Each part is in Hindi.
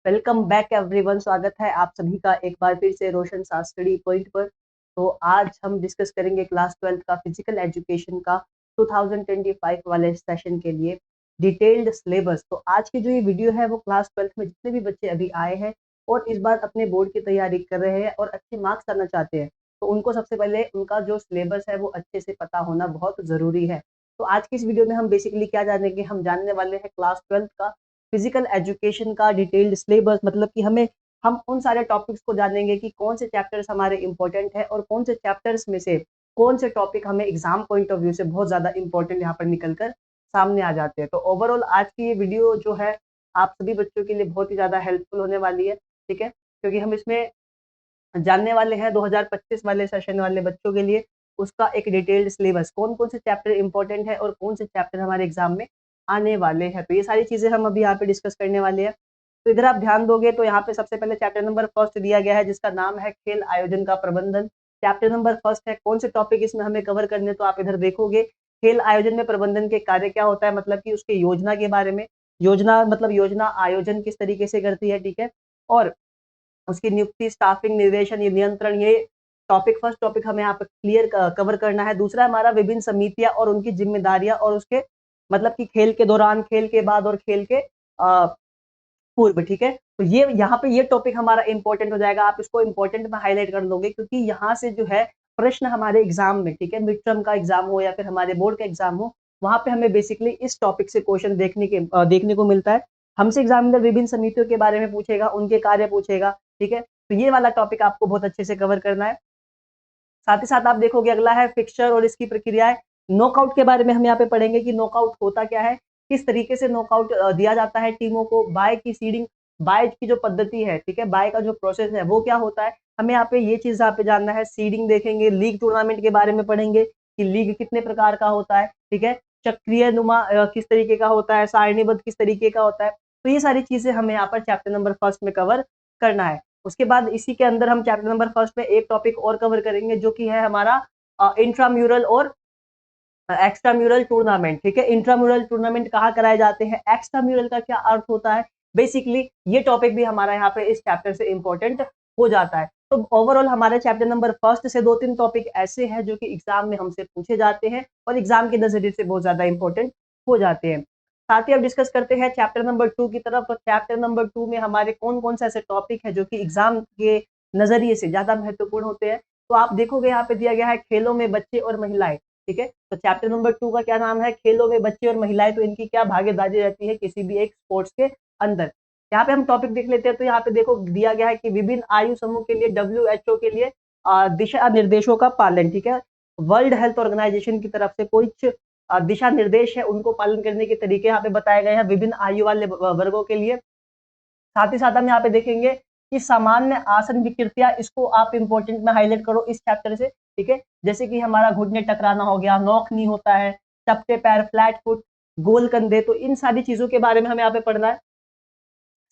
Welcome back everyone. स्वागत है आप सभी का एक बार फिर से रोशन सा स्टडी पॉइंट पर। तो आज हम डिस्कस करेंगे क्लास 12 का फिजिकल एजुकेशन का 2025 वाले सेशन के लिए डिटेल्ड सिलेबस। तो आज की जो ये वीडियो है वो क्लास 12 में जितने भी बच्चे अभी आए हैं और इस बार अपने बोर्ड की तैयारी कर रहे हैं और अच्छे मार्क्स करना चाहते हैं, तो उनको सबसे पहले उनका जो सिलेबस है वो अच्छे से पता होना बहुत ज़रूरी है। तो आज की इस वीडियो में हम बेसिकली क्या जानेंगे, हम जानने वाले हैं क्लास 12 का फिजिकल एजुकेशन का डिटेल्ड सिलेबस। मतलब कि हम उन सारे टॉपिक्स को जानेंगे कि कौन से चैप्टर्स हमारे इंपॉर्टेंट है और कौन से चैप्टर्स में से कौन से टॉपिक हमें एग्जाम पॉइंट ऑफ व्यू से बहुत ज्यादा इंपॉर्टेंट यहाँ पर निकल कर सामने आ जाते हैं। तो ओवरऑल आज की ये वीडियो जो है आप सभी बच्चों के लिए बहुत ही ज्यादा हेल्पफुल होने वाली है, ठीक है, क्योंकि हम इसमें जानने वाले हैं 2025 वाले सेशन वाले बच्चों के लिए उसका एक डिटेल्ड सिलेबस, कौन कौन से चैप्टर इंपॉर्टेंट है और कौन से चैप्टर हमारे एग्जाम में आने वाले हैं। तो ये सारी चीजें हम अभी यहाँ पे डिस्कस करने वाले हैं। तो इधर आप ध्यान दोगे तो यहाँ पे सबसे पहले चैप्टर नंबर फर्स्ट दिया गया है जिसका नाम है खेल आयोजन का प्रबंधन। चैप्टर नंबर फर्स्ट है, कौन से टॉपिक इसमें हमें कवर करने, तो आप इधर देखोगे खेल आयोजन में प्रबंधन के कार्य क्या होता है, मतलब कि उसके योजना के बारे में। योजना मतलब योजना आयोजन किस तरीके से करती है, ठीक है, और उसकी नियुक्ति, स्टाफिंग, निर्देशन, ये नियंत्रण, ये टॉपिक फर्स्ट टॉपिक हमें यहाँ पे क्लियर कवर करना है। दूसरा हमारा विभिन्न समितियां और उनकी जिम्मेदारियां और उसके मतलब कि खेल के दौरान, खेल के बाद और खेल के पूर्व, ठीक है। तो ये यहाँ पे ये टॉपिक हमारा इंपॉर्टेंट हो जाएगा, आप इसको इंपॉर्टेंट में हाईलाइट कर लोगे क्योंकि यहाँ से जो है प्रश्न हमारे एग्जाम में, ठीक है, मिड टर्म का एग्जाम हो या फिर हमारे बोर्ड का एग्जाम हो, वहां पे हमें बेसिकली इस टॉपिक से क्वेश्चन देखने को मिलता है। हमसे एग्जामिनर विभिन्न समितियों के बारे में पूछेगा, उनके कार्य पूछेगा, ठीक है। तो ये वाला टॉपिक आपको बहुत अच्छे से कवर करना है। साथ ही साथ आप देखोगे अगला है फिक्सचर और इसकी प्रक्रियाएं। नॉकआउट के बारे में हम यहाँ पे पढ़ेंगे कि नॉकआउट होता क्या है, किस तरीके से नॉकआउट दिया जाता है टीमों को, बाय की सीडिंग, बाय की जो पद्धति है, ठीक है, बाय का जो प्रोसेस है वो क्या होता है, हमें यहाँ पे ये चीज यहाँ पे जानना है। सीडिंग देखेंगे, लीग टूर्नामेंट के बारे में पढ़ेंगे कि लीग कितने प्रकार का होता है, ठीक है, चक्रीय नुमा किस तरीके का होता है, सारणीबद्ध किस तरीके का होता है। तो ये सारी चीजें हमें यहाँ पर चैप्टर नंबर फर्स्ट में कवर करना है। उसके बाद इसी के अंदर हम चैप्टर नंबर फर्स्ट में एक टॉपिक और कवर करेंगे जो कि है हमारा इंट्राम्यूरल और एक्स्ट्राम्यूरल टूर्नामेंट, ठीक है। इंट्राम्यूरल टूर्नामेंट कहाँ कराए जाते हैं, एक्स्ट्राम्यूरल का क्या अर्थ होता है, बेसिकली ये टॉपिक भी हमारा यहाँ पे इस चैप्टर से इंपॉर्टेंट हो जाता है। तो ओवरऑल हमारे चैप्टर नंबर फर्स्ट से 2-3 टॉपिक ऐसे हैं जो कि एग्जाम में हमसे पूछे जाते हैं और एग्जाम के नजरिए से बहुत ज्यादा इंपॉर्टेंट हो जाते हैं। साथ ही अब डिस्कस करते हैं चैप्टर नंबर 2 की तरफ। तो चैप्टर नंबर 2 में हमारे कौन कौन से ऐसे टॉपिक है जो कि एग्जाम के नजरिए से ज्यादा महत्वपूर्ण होते हैं। तो आप देखोगे यहाँ पे दिया गया है खेलों में बच्चे और महिलाएं, ठीक है। तो चैप्टर नंबर 2 का क्या नाम है, खेलों में बच्चे और महिलाएं। तो इनकी क्या भागीदारी रहती है किसी भी एक स्पोर्ट्स के अंदर। यहाँ पे हम टॉपिक देख लेते हैं। तो यहाँ पे देखो दिया गया है कि विभिन्न आयु समूह के लिए WHO के लिए दिशा निर्देशों का पालन, ठीक है, वर्ल्ड हेल्थ ऑर्गेनाइजेशन की तरफ से कुछ दिशा निर्देश है, उनको पालन करने के तरीके यहाँ पे बताए गए हैं विभिन्न आयु वाले वर्गों के लिए। साथ ही साथ हम यहाँ पे देखेंगे कि सामान्य आसन विकृतियां, इसको आप इंपॉर्टेंट में हाईलाइट करो इस चैप्टर से, ठीक है, जैसे कि हमारा घुटने टकराना हो गया, नॉक नी होता है, चपटे पैर, फ्लैट फुट, गोल कंधे, तो इन सारी चीजों के बारे में हमें यहाँ पे पढ़ना है।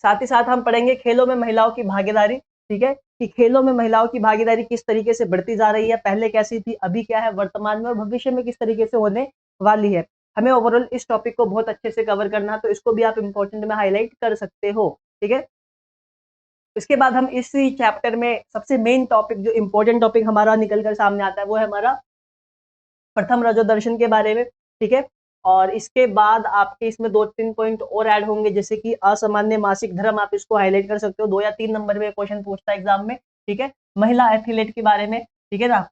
साथ ही साथ हम पढ़ेंगे खेलों में महिलाओं की भागीदारी, ठीक है, कि खेलों में महिलाओं की भागीदारी किस तरीके से बढ़ती जा रही है, पहले कैसी थी, अभी क्या है, वर्तमान में और भविष्य में किस तरीके से होने वाली है। हमें ओवरऑल इस टॉपिक को बहुत अच्छे से कवर करना है, तो इसको भी आप इंपॉर्टेंट में हाईलाइट कर सकते हो, ठीक है। इसके बाद हम इसी चैप्टर में सबसे मेन टॉपिक, जो इंपॉर्टेंट टॉपिक हमारा निकल कर सामने आता है, वो है हमारा प्रथम रजो दर्शन के बारे में, ठीक है। और इसके बाद आपके इसमें 2-3 पॉइंट और ऐड होंगे, जैसे कि असामान्य मासिक धर्म, आप इसको हाईलाइट कर सकते हो, 2 या 3 नंबर में क्वेश्चन पूछता है एग्जाम में, ठीक है। महिला एथलीट के बारे में, ठीक है ना,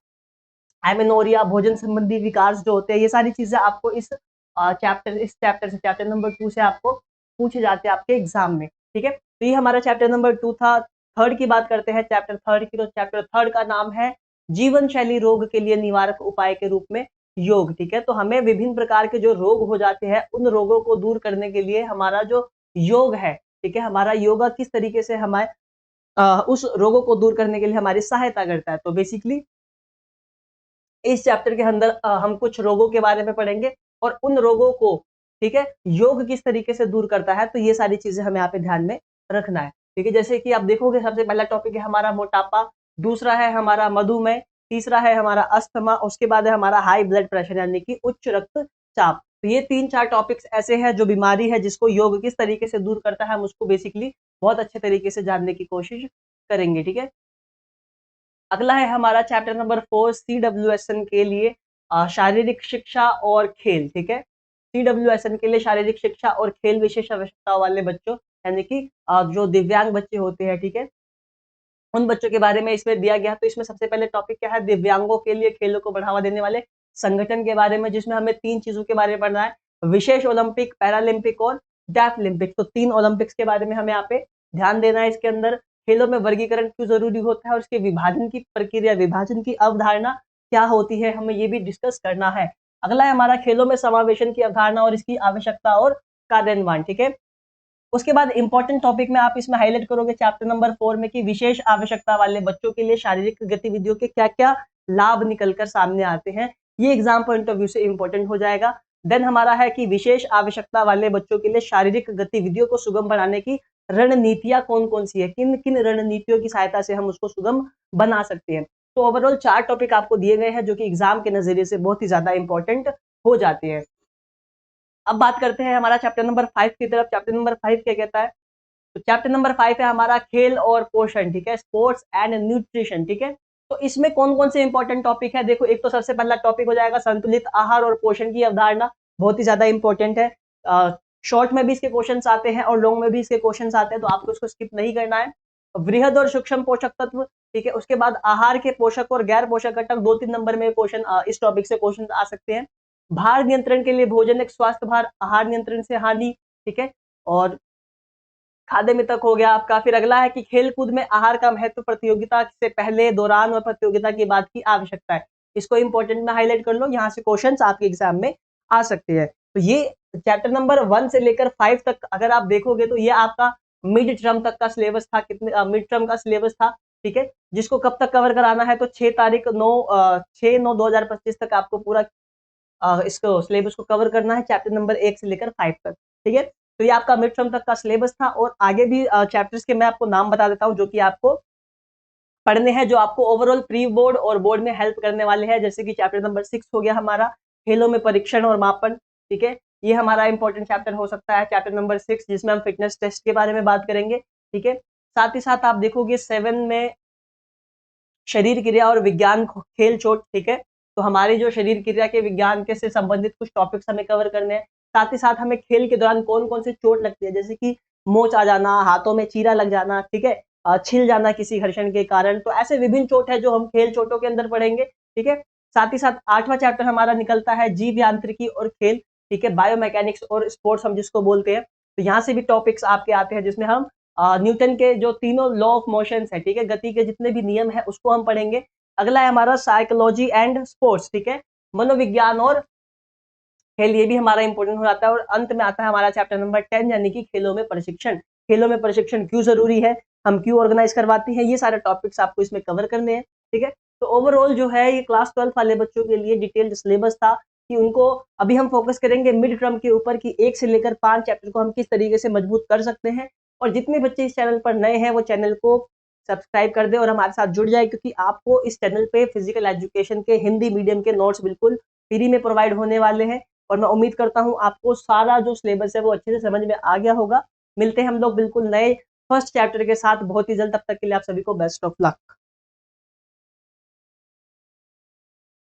एमेनोरिया, भोजन संबंधी विकार जो होते हैं, ये सारी चीजें आपको इस चैप्टर से, चैप्टर नंबर 2 से आपको पूछे जाते हैं आपके एग्जाम में, ठीक है। तो ये हमारा चैप्टर नंबर 2 था। थर्ड की बात करते हैं, चैप्टर थर्ड की। तो चैप्टर थर्ड का नाम है जीवन शैली रोग के लिए निवारक उपाय के रूप में योग, ठीक है। तो हमें विभिन्न प्रकार के जो रोग हो जाते हैं उन रोगों को दूर करने के लिए हमारा जो योग है, ठीक है, हमारा योगा किस तरीके से हमारे उस रोगों को दूर करने के लिए हमारी सहायता करता है। तो बेसिकली इस चैप्टर के अंदर हम कुछ रोगों के बारे में पढ़ेंगे और उन रोगों को, ठीक है, योग किस तरीके से दूर करता है, तो ये सारी चीजें हमें यहाँ पे ध्यान में रखना है, ठीक है। जैसे कि आप देखोगे सबसे पहला टॉपिक है हमारा मोटापा, दूसरा है हमारा मधुमेह, तीसरा है हमारा अस्थमा, उसके बाद है हमारा हाई ब्लड प्रेशर यानी कि उच्च रक्तचाप। तो ये 3-4 टॉपिक्स ऐसे हैं जो बीमारी है जिसको योग किस तरीके से दूर करता है, हम उसको बेसिकली बहुत अच्छे तरीके से जानने की कोशिश करेंगे। ठीक है, अगला है हमारा चैप्टर नंबर 4 CWSN के लिए शारीरिक शिक्षा और खेल। ठीक है, CWSN के लिए शारीरिक शिक्षा और खेल विशेष आवश्यकताओं वाले बच्चों, यानी कि जो दिव्यांग बच्चे होते हैं, ठीक है, उन बच्चों के बारे में इसमें दिया गया। तो इसमें सबसे पहले टॉपिक क्या है, दिव्यांगों के लिए खेलों को बढ़ावा देने वाले संगठन के बारे में, जिसमें हमें 3 चीजों के बारे में पढ़ना है, विशेष ओलंपिक, पैरालंपिक और डेफ ओलंपिक। तो 3 ओलंपिक्स के बारे में हमें यहाँ पे ध्यान देना है। इसके अंदर खेलों में वर्गीकरण क्यों जरूरी होता है और उसके विभाजन की प्रक्रिया, विभाजन की अवधारणा क्या होती है, हमें ये भी डिस्कस करना है। अगला है हमारा खेलों में समावेशन की अवधारणा और इसकी आवश्यकता और कार्यान्वयन। ठीक है, उसके बाद इंपॉर्टेंट टॉपिक में आप इसमें हाईलाइट करोगे चैप्टर नंबर 4 में कि विशेष आवश्यकता वाले बच्चों के लिए शारीरिक गतिविधियों के क्या क्या लाभ निकलकर सामने आते हैं। ये एग्जाम पॉइंट ऑफ व्यू से इंपॉर्टेंट हो जाएगा। देन हमारा है कि विशेष आवश्यकता वाले बच्चों के लिए शारीरिक गतिविधियों को सुगम बनाने की रणनीतियां कौन कौन सी है, किन किन रणनीतियों की सहायता से हम उसको सुगम बना सकते हैं। तो ओवरऑल 4 टॉपिक आपको दिए गए हैं जो कि एग्जाम के नजरिए से बहुत ही ज्यादा इंपॉर्टेंट हो जाते हैं। अब बात करते हैं हमारा चैप्टर नंबर 5 की तरफ। चैप्टर नंबर 5 क्या कहता है, तो चैप्टर नंबर 5 है हमारा खेल और पोषण। ठीक है, स्पोर्ट्स एंड न्यूट्रिशन। ठीक है, तो इसमें कौन कौन से इंपॉर्टेंट टॉपिक है, देखो एक तो सबसे पहला टॉपिक हो जाएगा संतुलित आहार और पोषण की अवधारणा, बहुत ही ज्यादा इंपॉर्टेंट है। शॉर्ट में भी इसके क्वेश्चंस आते हैं और लॉन्ग में भी इसके क्वेश्चंस आते हैं, तो आपको इसको स्किप नहीं करना है। वृहद और सूक्ष्म पोषक तत्व, ठीक है, उसके बाद आहार के पोषक और गैर पोषक घटक, 2-3 नंबर में क्वेश्चन इस टॉपिक से क्वेश्चन आ सकते हैं। भार नियंत्रण के लिए भोजन एक स्वास्थ्य भार, आहार नियंत्रण से हानि। ठीक है, और खाद्य मितक हो गया आपका। फिर अगला है कि खेल कूद में आहार का महत्व, प्रतियोगिता से पहले, दौरान और प्रतियोगिता के बाद की आवश्यकता है। इसको इंपॉर्टेंट में हाईलाइट कर लो, यहाँ से क्वेश्चंस आपके एग्जाम में आ सकते हैं। तो ये चैप्टर नंबर 1 से लेकर 5 तक अगर आप देखोगे तो ये आपका मिड टर्म तक का सिलेबस था, कितने मिड टर्म का सिलेबस था। ठीक है, जिसको कब तक कवर कराना है, तो 6 9 2025 तक आपको पूरा इसको सिलेबस को कवर करना है, चैप्टर नंबर 1 से लेकर 5 तक। ठीक है, तो ये आपका मिड टर्म तक का सिलेबस था और आगे भी चैप्टर्स के मैं आपको नाम बता देता हूँ जो कि आपको पढ़ने हैं, जो आपको ओवरऑल प्री बोर्ड और बोर्ड में हेल्प करने वाले हैं। जैसे कि चैप्टर नंबर 6 हो गया हमारा खेलों में परीक्षण और मापन। ठीक है, ये हमारा इंपॉर्टेंट चैप्टर हो सकता है, चैप्टर नंबर 6, जिसमें हम फिटनेस टेस्ट के बारे में बात करेंगे। ठीक है, साथ ही साथ आप देखोगे 7 में शरीर क्रिया और विज्ञान खेल चोट। ठीक है, तो हमारी जो शरीर क्रिया के विज्ञान के से संबंधित कुछ टॉपिक्स हमें कवर करने हैं। साथ ही साथ हमें खेल के दौरान कौन कौन सी चोट लगती है, जैसे कि मोच आ जाना, हाथों में चीरा लग जाना, ठीक है, छिल जाना किसी घर्षण के कारण। तो ऐसे विभिन्न चोट है जो हम खेल चोटों के अंदर पढ़ेंगे। ठीक है, साथ ही साथ 8वां चैप्टर हमारा निकलता है जीव यांत्रिकी और खेल। ठीक है, बायोमैकेनिक्स और स्पोर्ट्स हम जिसको बोलते हैं। तो यहाँ से भी टॉपिक्स आपके आते हैं जिसमें हम न्यूटन के जो तीनों लॉ ऑफ मोशंस है, ठीक है, गति के जितने भी नियम है उसको हम पढ़ेंगे। अगला है हमारा साइकोलॉजी एंड स्पोर्ट्स। ठीक है, मनोविज्ञान और खेल, ये भी हमारा इंपॉर्टेंट हो जाता है। और अंत में आता है हमारा चैप्टर नंबर 10, यानी कि खेलों में प्रशिक्षण। खेलों में प्रशिक्षण क्यों जरूरी है, हम क्यों ऑर्गेनाइज करवाते हैं, ये सारे टॉपिक्स आपको इसमें कवर करने हैं। ठीक है, तो ओवरऑल जो है ये क्लास 12 वाले बच्चों के लिए डिटेल्ड सिलेबस था कि उनको अभी हम फोकस करेंगे मिड टर्म के ऊपर कि 1 से लेकर 5 चैप्टर को हम किस तरीके से मजबूत कर सकते हैं। और जितने बच्चे इस चैनल पर नए हैं वो चैनल को सब्सक्राइब कर दे और हमारे साथ जुड़ जाए, क्योंकि आपको इस चैनल पे फिजिकल एजुकेशन के हिंदी मीडियम के नोट्स बिल्कुल फ्री में प्रोवाइड होने वाले हैं। और मैं उम्मीद करता हूँ आपको सारा जो सिलेबस है वो अच्छे से समझ में आ गया होगा। मिलते हैं हम लोग बिल्कुल नए फर्स्ट चैप्टर के साथ बहुत ही जल्द, तब तक के लिए आप सभी को बेस्ट ऑफ लक।